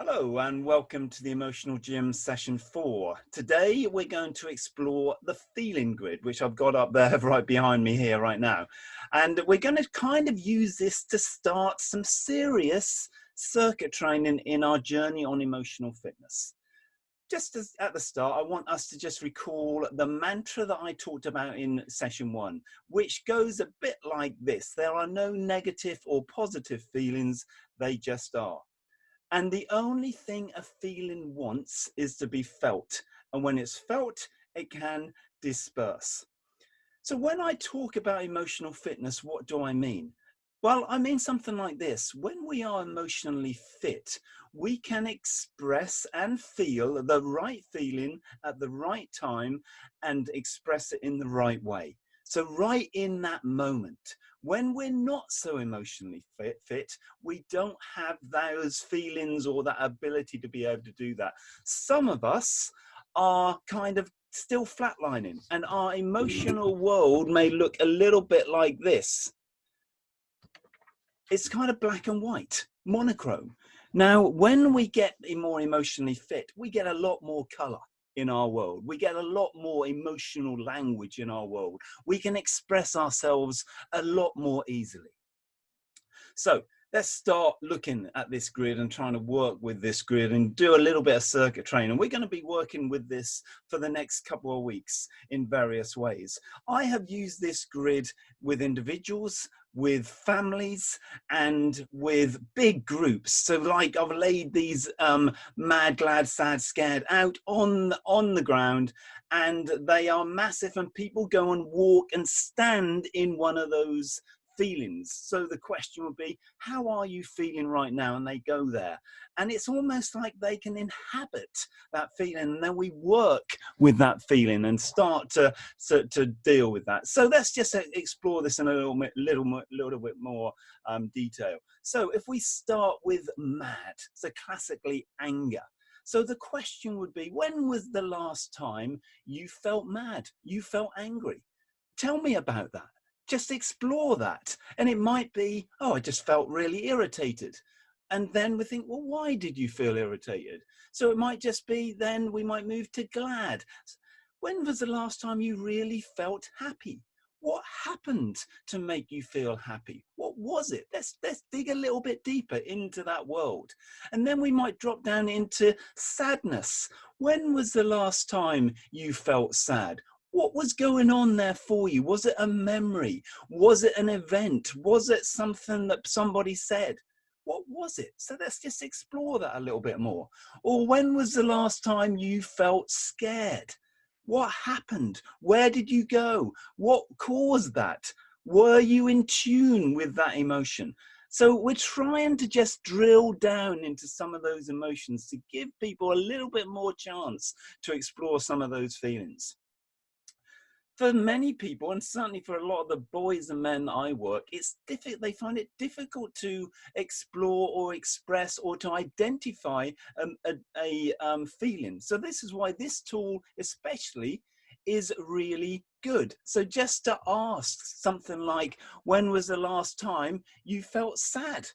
Hello and welcome to the Emotional Gym session 4. Today we're going to explore the feeling grid, which I've got up there right behind me here right now. And we're going to kind of use this to start some serious circuit training in our journey on emotional fitness. Just as at the start, I want us to just recall the mantra that I talked about in session 1, which goes a bit like this. There are no negative or positive feelings, they just are. And the only thing a feeling wants is to be felt. And when it's felt, it can disperse. So when I talk about emotional fitness, what do I mean? Well, I mean something like this. When we are emotionally fit, we can express and feel the right feeling at the right time and express it in the right way. So right in that moment, when we're not so emotionally fit, we don't have those feelings or that ability to be able to do that. Some of us are kind of still flatlining, and our emotional world may look a little bit like this. It's kind of black and white, monochrome. Now, when we get more emotionally fit, we get a lot more color in our world. We get a lot more emotional language in our world. We can express ourselves a lot more easily. So let's start looking at this grid and trying to work with this grid and do a little bit of circuit training. We're going to be working with this for the next couple of weeks in various ways. I have used this grid with individuals, with families, and with big groups. So like I've laid these mad, glad, sad, scared out on the ground, and they are massive, and people go and walk and stand in one of those feelings. So the question would be, how are you feeling right now? And they go there, and it's almost like they can inhabit that feeling, and then we work with that feeling and start to deal with that. So let's just explore this in a little bit more detail. So if we start with mad, so classically anger. So the question would be, when was the last time you felt mad, you felt angry? Tell me about that. Just explore that. And it might be, oh, I just felt really irritated. And then we think, well, why did you feel irritated? So it might just be, then we might move to glad. When was the last time you really felt happy? What happened to make you feel happy? What was it? Let's dig a little bit deeper into that world. And then we might drop down into sadness. When was the last time you felt sad? What was going on there for you? Was it a memory? Was it an event? Was it something that somebody said? What was it? So let's just explore that a little bit more. Or when was the last time you felt scared? What happened? Where did you go? What caused that? Were you in tune with that emotion? So we're trying to just drill down into some of those emotions to give people a little bit more chance to explore some of those feelings. For many people, and certainly for a lot of the boys and men I work, it's difficult. They find it difficult to explore or express or to identify a feeling. So this is why this tool especially is really good. So just to ask something like, when was the last time you felt sad?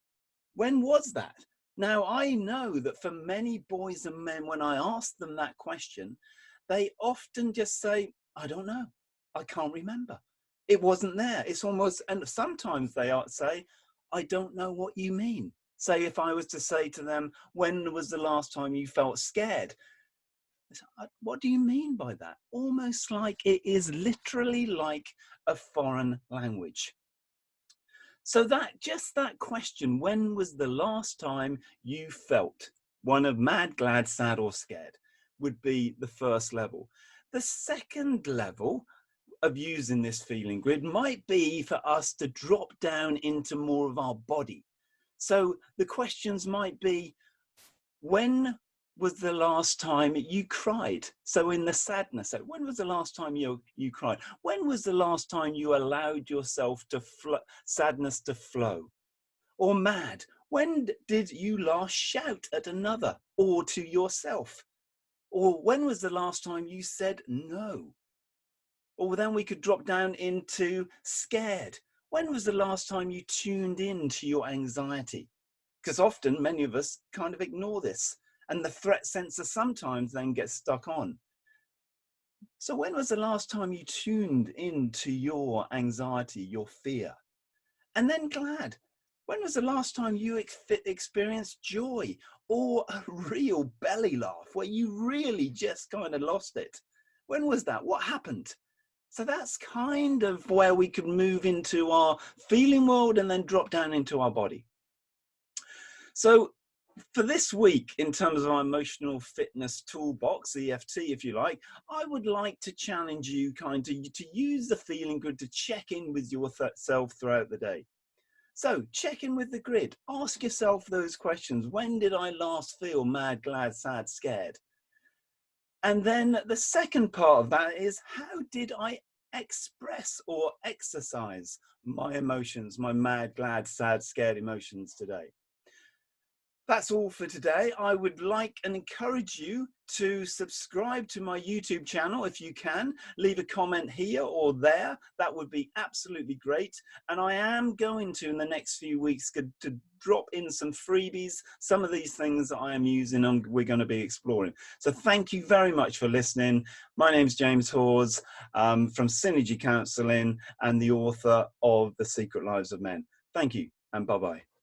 When was that? Now, I know that for many boys and men, when I ask them that question, they often just say, I don't know. I can't remember. It wasn't there. It's almost, and sometimes they say, I don't know what you mean. Say if I was to say to them, when was the last time you felt scared? What do you mean by that? Almost like it is literally like a foreign language. So just that question, when was the last time you felt one of mad, glad, sad, or scared, would be the first level. The second level of using this feeling grid might be for us to drop down into more of our body. So the questions might be, when was the last time you cried? So in the sadness, so when was the last time you cried? When was the last time you allowed yourself to sadness to flow? Or mad, when did you last shout at another or to yourself? Or when was the last time you said no? Or then we could drop down into scared. When was the last time you tuned in to your anxiety? because often many of us kind of ignore this, and the threat sensor sometimes then gets stuck on. So when was the last time you tuned into your anxiety, your fear? And then glad. When was the last time you experienced joy or a real belly laugh where you really just kind of lost it? When was that? What happened? So that's kind of where we could move into our feeling world and then drop down into our body. So for this week, in terms of our emotional fitness toolbox, EFT, if you like, I would like to challenge you to use the feeling grid to check in with yourself throughout the day. So check in with the grid. Ask yourself those questions. When did I last feel mad, glad, sad, scared? And then the second part of that is, how did I express or exercise my emotions, my mad, glad, sad, scared emotions today? That's all for today. I would like and encourage you to subscribe to my YouTube channel if you can. Leave a comment here or there. That would be absolutely great. And I am going to, in the next few weeks, to drop in some freebies, some of these things that I am using and we're going to be exploring. So thank you very much for listening. My name's James Hawes from Synergy Counselling and the author of The Secret Lives of Men. Thank you and bye-bye.